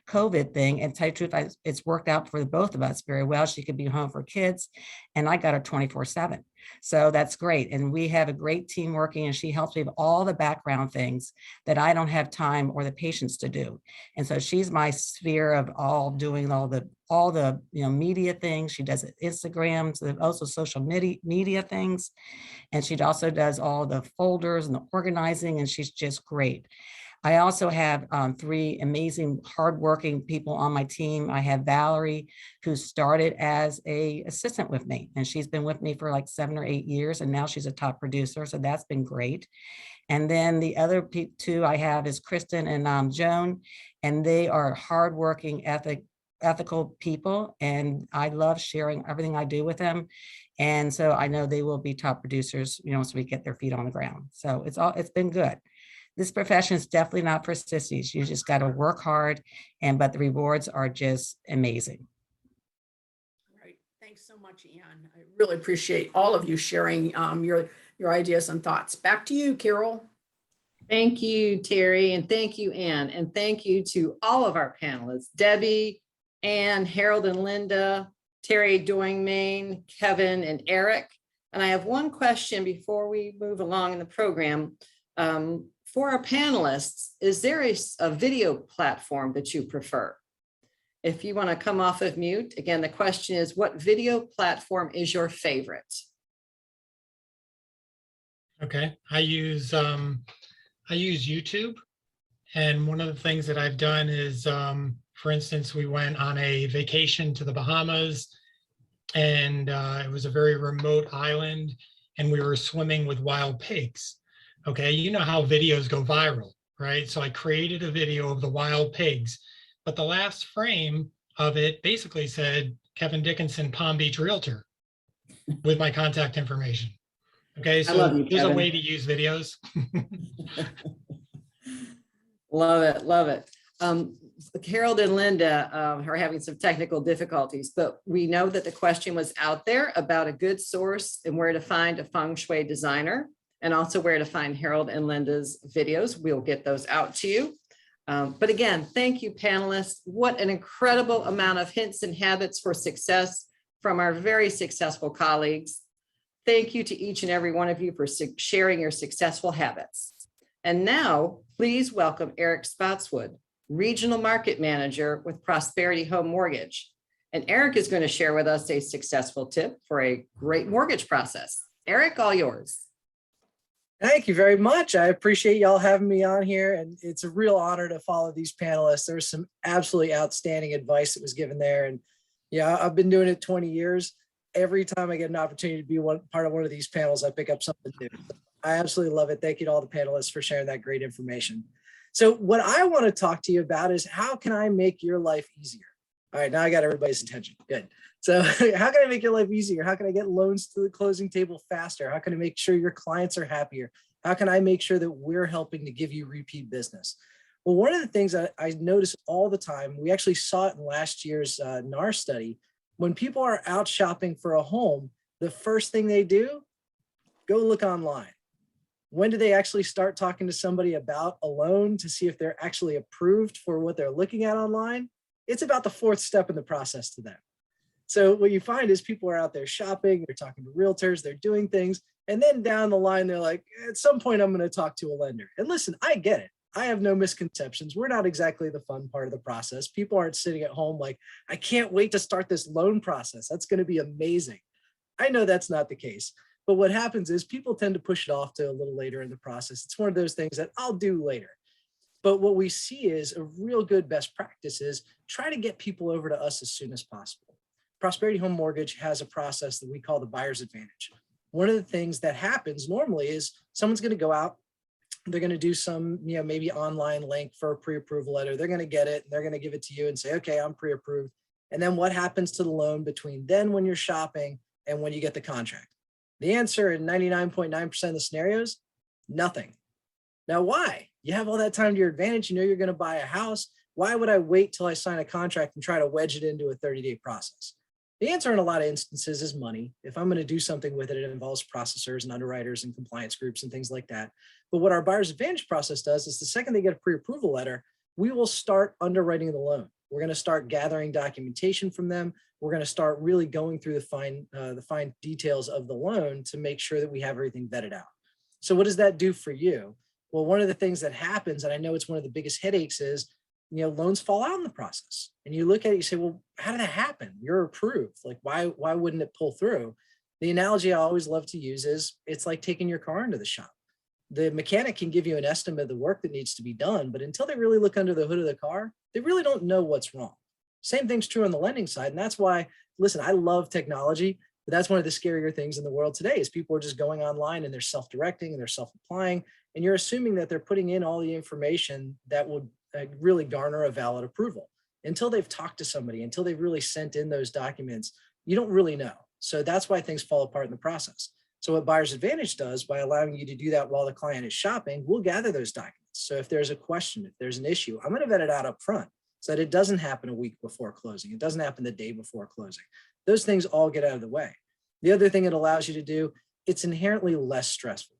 COVID thing. And to tell you the truth, it's worked out for both of us very well. She could be home for kids, and I got her 24/7. So that's great. And we have a great team working, and she helps me with all the background things that I don't have time or the patience to do. And so she's my sphere of doing all the media things. She does Instagram, so also social media things. And she also does all the folders and the organizing, and she's just great. I also have three amazing, hardworking people on my team. I have Valerie, who started as an assistant with me, and she's been with me for like 7 or 8 years, and now she's a top producer. So that's been great. And then the other two I have is Kristen and Joan, and they are hardworking, ethical people, and I love sharing everything I do with them. And so I know they will be top producers, once we get their feet on the ground. So it's been good. This profession is definitely not for sissies. You just got to work hard, but the rewards are just amazing. Right. Thanks so much, Ann. I really appreciate all of you sharing your ideas and thoughts. Back to you, Carol. Thank you, Terry, and thank you, Ann, and thank you to all of our panelists, Debbie, Ann, Harold and Linda, Terry Doingmain, Kevin, and Eric. And I have one question before we move along in the program. For our panelists, is there a video platform that you prefer? If you want to come off of mute, again, the question is, what video platform is your favorite? Okay, I use YouTube. And one of the things that I've done is, for instance, we went on a vacation to the Bahamas, and it was a very remote island, and we were swimming with wild pigs. Okay, you know how videos go viral, right? So I created a video of the wild pigs, but the last frame of it basically said Kevin Dickinson, Palm Beach Realtor, with my contact information. Okay, so there's a way to use videos. Love it, love it. Harold and Linda are having some technical difficulties, but we know that the question was out there about a good source and where to find a feng shui designer, and also where to find Harold and Linda's videos. We'll get those out to you. But again, thank you, panelists. What an incredible amount of hints and habits for success from our very successful colleagues. Thank you to each and every one of you for sharing your successful habits. And now, please welcome Eric Spotswood, Regional Market Manager with Prosperity Home Mortgage. And Eric is going to share with us a successful tip for a great mortgage process. Eric, all yours. Thank you very much. I appreciate y'all having me on here, and it's a real honor to follow these panelists. There's some absolutely outstanding advice that was given there. And yeah, I've been doing it 20 years. Every time I get an opportunity to be part of one of these panels, I pick up something new. I absolutely love it. Thank you to all the panelists for sharing that great information. So what I want to talk to you about is, how can I make your life easier? All right, now I got everybody's attention. Good. So how can I make your life easier? How can I get loans to the closing table faster? How can I make sure your clients are happier? How can I make sure that we're helping to give you repeat business? Well, one of the things I notice all the time, we actually saw it in last year's NAR study, when people are out shopping for a home, the first thing they do, go look online. When do they actually start talking to somebody about a loan to see if they're actually approved for what they're looking at online? It's about the fourth step in the process to them. So what you find is people are out there shopping, they're talking to realtors, they're doing things, and then down the line, they're like, at some point, I'm going to talk to a lender. And listen, I get it. I have no misconceptions. We're not exactly the fun part of the process. People aren't sitting at home like, I can't wait to start this loan process. That's going to be amazing. I know that's not the case. But what happens is people tend to push it off to a little later in the process. It's one of those things that I'll do later. But what we see is a real good best practice is try to get people over to us as soon as possible. Prosperity Home Mortgage has a process that we call the buyer's advantage. One of the things that happens normally is someone's going to go out, they're going to do some, maybe online link for a pre-approval letter. They're going to get it and they're going to give it to you and say, okay, I'm pre-approved. And then what happens to the loan between then when you're shopping and when you get the contract? The answer in 99.9% of the scenarios, nothing. Now, why? You have all that time to your advantage. You know you're going to buy a house. Why would I wait till I sign a contract and try to wedge it into a 30-day process? The answer in a lot of instances is money. If I'm going to do something with it, it involves processors and underwriters and compliance groups and things like that. But what our buyer's advantage process does is the second they get a pre-approval letter, we will start underwriting the loan. We're going to start gathering documentation from them. We're going to start really going through the fine details of the loan to make sure that we have everything vetted out. So what does that do for you? Well, one of the things that happens, and I know it's one of the biggest headaches, is loans fall out in the process. And you look at it, you say, well, how did that happen? You're approved. Like, why wouldn't it pull through? The analogy I always love to use is it's like taking your car into the shop. The mechanic can give you an estimate of the work that needs to be done, but until they really look under the hood of the car, they really don't know what's wrong. Same thing's true on the lending side. And that's why, listen, I love technology, but that's one of the scarier things in the world today is people are just going online and they're self-directing and they're self-applying. And you're assuming that they're putting in all the information that would really garner a valid approval. Until they've talked to somebody, until they've really sent in those documents, you don't really know. So that's why things fall apart in the process. So what Buyer's Advantage does by allowing you to do that while the client is shopping, we'll gather those documents. So if there's a question, if there's an issue, I'm going to vet it out up front so that it doesn't happen a week before closing. It doesn't happen the day before closing. Those things all get out of the way. The other thing it allows you to do, it's inherently less stressful.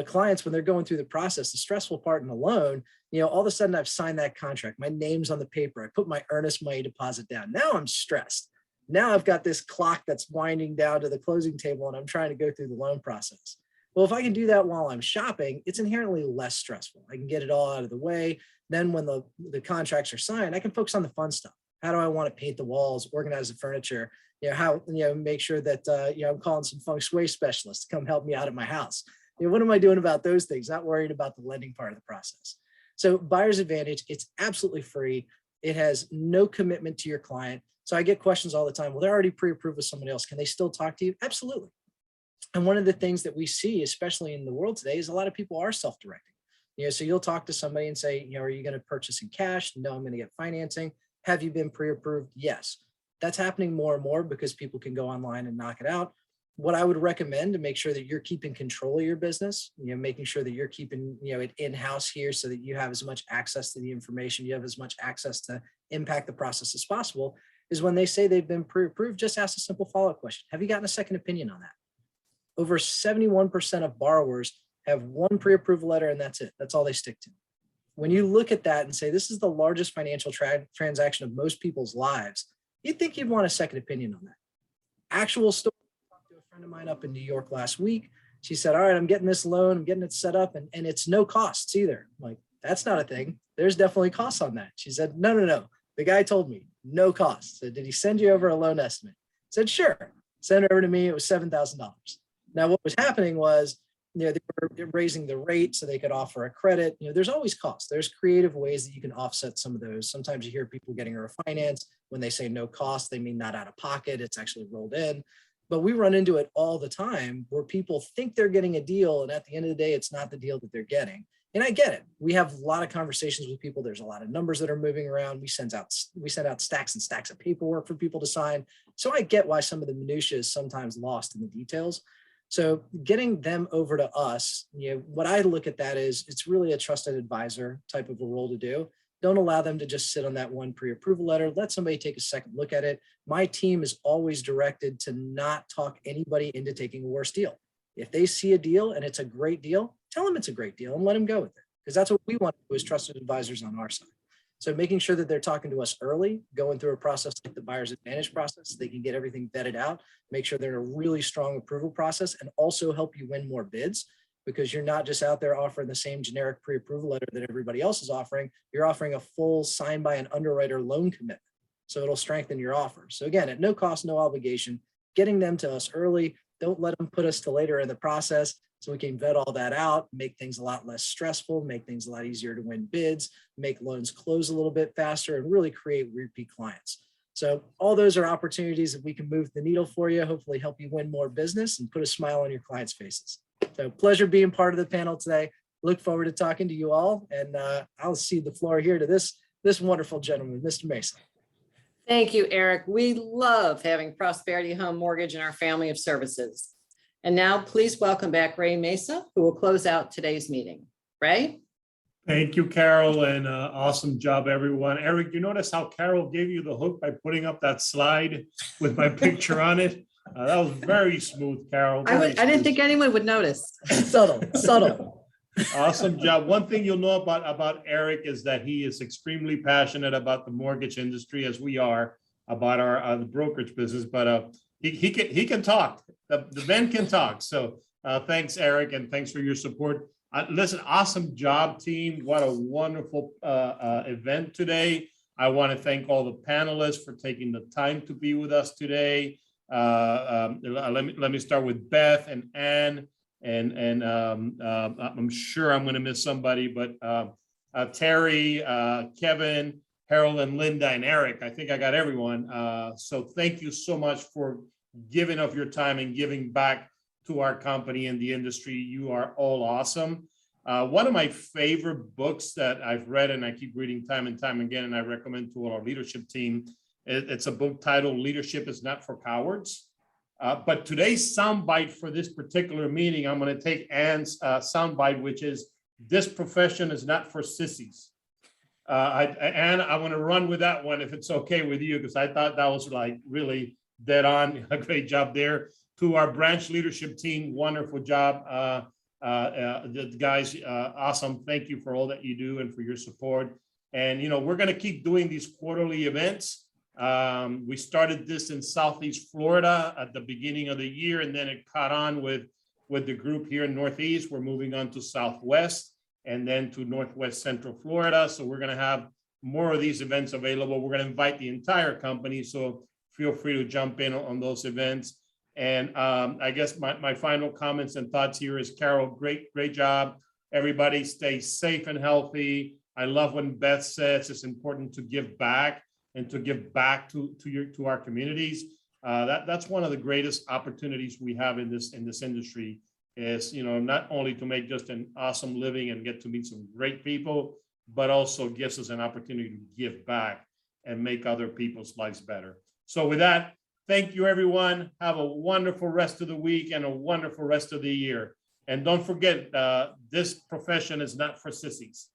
Clients, when they're going through the process, the stressful part in the loan, all of a sudden I've signed that contract, my name's on the paper, I put my earnest money deposit down. Now I'm stressed. Now I've got this clock that's winding down to the closing table and I'm trying to go through the loan process. Well, if I can do that while I'm shopping, it's inherently less stressful. I can get it all out of the way. Then when the contracts are signed, I can focus on the fun stuff. How do I want to paint the walls, organize the furniture, make sure that, I'm calling some feng shui specialists to come help me out at my house. What am I doing about those things? Not worried about the lending part of the process. So Buyer's Advantage, it's absolutely free. It has no commitment to your client. So I get questions all the time. Well, they're already pre-approved with somebody else. Can they still talk to you? Absolutely. And one of the things that we see, especially in the world today, is a lot of people are self-directing. So you'll talk to somebody and say, are you going to purchase in cash? No, I'm going to get financing. Have you been pre-approved? Yes. That's happening more and more because people can go online and knock it out. What I would recommend to make sure that you're keeping control of your business, making sure that you're keeping, it in-house here so that you have as much access to the information, you have as much access to impact the process as possible, is when they say they've been pre-approved, just ask a simple follow-up question. Have you gotten a second opinion on that? Over 71% of borrowers have one pre-approval letter and that's it. That's all they stick to. When you look at that and say, this is the largest financial transaction of most people's lives, you'd think you'd want a second opinion on that. Actual story. I talked to a friend of mine up in New York last week. She said, all right, I'm getting this loan, I'm getting it set up and it's no costs either. I'm like, that's not a thing. There's definitely costs on that. She said, no. The guy told me no costs. So did he send you over a loan estimate? I said, sure. Send it over to me. It was $7,000. Now, what was happening was, they were raising the rate so they could offer a credit. There's always costs. There's creative ways that you can offset some of those. Sometimes you hear people getting a refinance. When they say no cost, they mean not out of pocket. It's actually rolled in. But we run into it all the time where people think they're getting a deal. And at the end of the day, it's not the deal that they're getting. And I get it. We have a lot of conversations with people. There's a lot of numbers that are moving around. We send out stacks and stacks of paperwork for people to sign. So I get why some of the minutia is sometimes lost in the details. So getting them over to us, what I look at that is it's really a trusted advisor type of a role to do. Don't allow them to just sit on that one pre-approval letter. Let somebody take a second look at it. My team is always directed to not talk anybody into taking a worse deal. If they see a deal and it's a great deal, tell them it's a great deal and let them go with it. Because that's what we want to do as trusted advisors on our side. So making sure that they're talking to us early, going through a process like the Buyer's Advantage process, so they can get everything vetted out, make sure they're in a really strong approval process and also help you win more bids because you're not just out there offering the same generic pre-approval letter that everybody else is offering. You're offering a full signed by an underwriter loan commitment. So it'll strengthen your offer. So again, at no cost, no obligation, getting them to us early. Don't let them put us to later in the process so we can vet all that out, make things a lot less stressful, make things a lot easier to win bids, make loans close a little bit faster, and really create repeat clients. So all those are opportunities that we can move the needle for you, hopefully help you win more business and put a smile on your clients' faces. So pleasure being part of the panel today. Look forward to talking to you all. And I'll cede the floor here to this wonderful gentleman, Mr. Mason. Thank you, Eric. We love having Prosperity Home Mortgage in our family of services. And now please welcome back Ray Mesa, who will close out today's meeting. Ray? Thank you, Carol, and awesome job, everyone. Eric, you notice how Carol gave you the hook by putting up that slide with my picture on it? That was very smooth, Carol. I didn't think anyone would notice. Subtle. Awesome job. One thing you'll know about Eric is that he is extremely passionate about the mortgage industry, as we are about our the brokerage business. But he can talk. The men can talk. So thanks, Eric, and thanks for your support. Listen, awesome job, team. What a wonderful event today. I want to thank all the panelists for taking the time to be with us today. Let me start with Beth and Ann. and I'm sure I'm going to miss somebody, but Terry, Kevin, Harold, and Linda, and Eric, I think I got everyone. So thank you so much for giving of your time and giving back to our company and the industry. You are all awesome. One of my favorite books that I've read, and I keep reading time and time again, and I recommend to our leadership team, it's a book titled Leadership is Not for Cowards. But today's soundbite for this particular meeting, I'm going to take Ann's soundbite, which is, this profession is not for sissies. Ann, I want to run with that one if it's okay with you, because I thought that was like really dead on. A great job there. To our branch leadership team, wonderful job. The guys, awesome. Thank you for all that you do and for your support. And, you know, we're going to keep doing these quarterly events. We started this in Southeast Florida at the beginning of the year, and then it caught on with the group here in Northeast. We're moving on to Southwest and then to Northwest Central Florida. So we're going to have more of these events available. We're going to invite the entire company. So feel free to jump in on those events. And I guess my final comments and thoughts here is, Carol, great job. Everybody stay safe and healthy. I love when Beth says it's important to give back and to give back to our communities. That's one of the greatest opportunities we have in this industry, is, you know, not only to make just an awesome living and get to meet some great people, but also gives us an opportunity to give back and make other people's lives better. So with that, thank you, everyone. Have a wonderful rest of the week and a wonderful rest of the year. And don't forget, this profession is not for sissies.